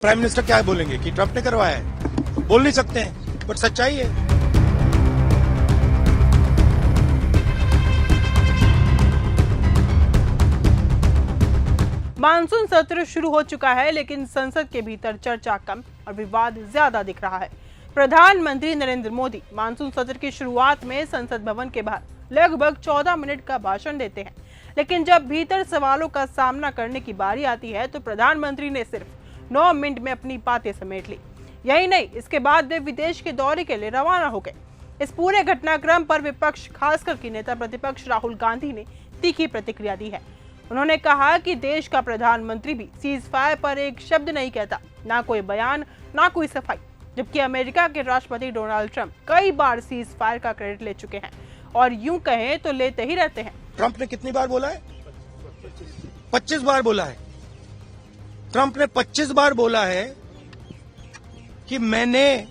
Prime minister क्या बोलेंगे कि ट्रंप ने करवाया है? बोल नहीं सकते हैं, बट सच्चाई है। मानसून सत्र शुरू हो चुका है, लेकिन संसद के भीतर चर्चा कम और विवाद ज्यादा दिख रहा है। प्रधानमंत्री नरेंद्र मोदी मानसून सत्र की शुरुआत में संसद भवन के बाहर लगभग 14 मिनट का भाषण देते हैं, लेकिन जब भीतर सवालों का सामना करने की बारी आती है तो प्रधानमंत्री ने सिर्फ 9 मिनट में अपनी बातें समेट ली। यही नहीं, इसके बाद वे विदेश के दौरे के लिए रवाना हो गए। इस पूरे घटनाक्रम पर विपक्ष, खासकर की नेता प्रतिपक्ष राहुल गांधी ने तीखी प्रतिक्रिया दी है। उन्होंने कहा कि देश का प्रधानमंत्री भी सीज फायर पर एक शब्द नहीं कहता, ना कोई बयान, ना कोई सफाई, जबकि अमेरिका के राष्ट्रपति डोनाल्ड ट्रंप कई बार सीज फायर का क्रेडिट ले चुके हैं और यूं कहें तो लेते ही रहते हैं। ट्रंप ने कितनी बार बोला है? 25 बार बोला है। ट्रंप ने 25 बार बोला है कि मैंने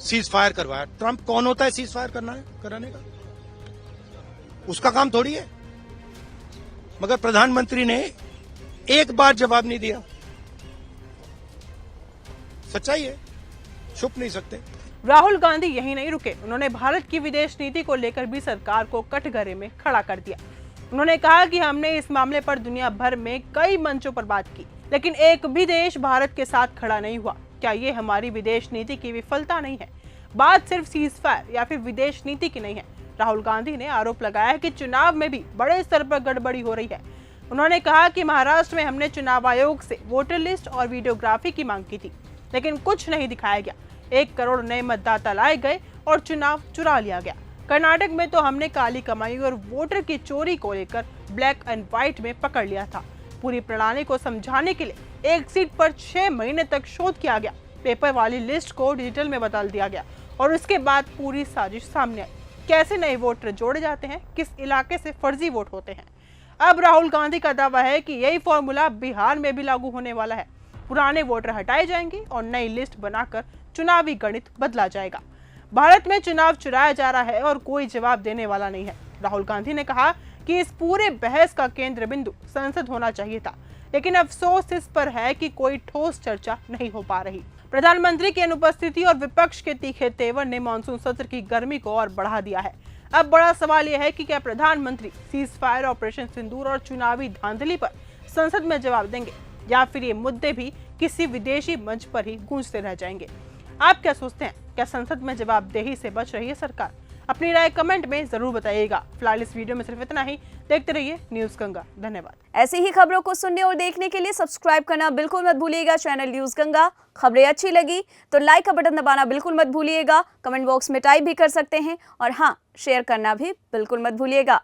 सीज फायर करवाया। ट्रंप कौन होता है सीज फायर कराने का? उसका काम थोड़ी है। मगर प्रधानमंत्री ने एक बार जवाब नहीं दिया। सच्चाई है, छुप नहीं सकते। राहुल गांधी यही नहीं रुके, उन्होंने भारत की विदेश नीति को लेकर भी सरकार को कटघरे में खड़ा कर दिया। उन्होंने कहा कि हमने इस मामले पर दुनिया भर में कई मंचों पर बात की, लेकिन एक भी देश भारत के साथ खड़ा नहीं हुआ। क्या ये हमारी विदेश नीति की विफलता नहीं है? बात सिर्फ सीज फायर या फिर विदेश नीति की नहीं है। राहुल गांधी ने आरोप लगाया कि चुनाव में भी बड़े स्तर पर गड़बड़ी हो रही है। उन्होंने कहा कि महाराष्ट्र में हमने चुनाव आयोग से वोटर लिस्ट और वीडियोग्राफी की मांग की थी, लेकिन कुछ नहीं दिखाया गया। 1 करोड़ नए मतदाता लाए गए और चुनाव चुरा लिया गया। कर्नाटक में तो हमने काली कमाई और वोटर की चोरी को लेकर ब्लैक एंड व्हाइट में पकड़ लिया था। पूरी प्रणाली को समझाने के लिए एक सीट पर 6 महीने तक शोध किया गया। पेपर वाली लिस्ट को डिजिटल में बदल दिया गया और उसके बाद पूरी साजिश सामने आई। कैसे नए वोटर जोड़े जाते हैं, किस इलाके से फर्जी वोट होते हैं। अब राहुल गांधी का दावा है कि यही फॉर्मूला बिहार में भी लागू होने वाला है। पुराने वोटर हटाए जाएंगे और नई लिस्ट बनाकर चुनावी गणित बदला जाएगा। भारत में चुनाव चुराया जा रहा है और कोई जवाब देने वाला नहीं है। राहुल गांधी ने कहा कि इस पूरे बहस का केंद्र बिंदु संसद होना चाहिए था, लेकिन अफसोस इस पर है कि कोई ठोस चर्चा नहीं हो पा रही। प्रधानमंत्री की अनुपस्थिति और विपक्ष के तीखे तेवर ने मानसून सत्र की गर्मी को और बढ़ा दिया है। अब बड़ा सवाल यह है कि क्या प्रधानमंत्री सीज फायर, ऑपरेशन सिंदूर और चुनावी धांधली पर संसद में जवाब देंगे, या फिर ये मुद्दे भी किसी विदेशी मंच पर ही गूंजते रह जाएंगे। आप क्या सोचते हैं? क्या संसद में जवाबदेही से बच रही है सरकार? अपनी राय कमेंट में जरूर बताइएगा। फिलहाल इस वीडियो में सिर्फ इतना ही। देखते रहिए न्यूज़ गंगा। धन्यवाद। ऐसी ही खबरों को सुनने और देखने के लिए सब्सक्राइब करना बिल्कुल मत भूलिएगा चैनल न्यूज़ गंगा। खबरें अच्छी लगी तो लाइक का बटन दबाना बिल्कुल मत भूलिएगा। कमेंट बॉक्स में टाइप भी कर सकते हैं और हाँ, शेयर करना भी बिल्कुल मत भूलिएगा।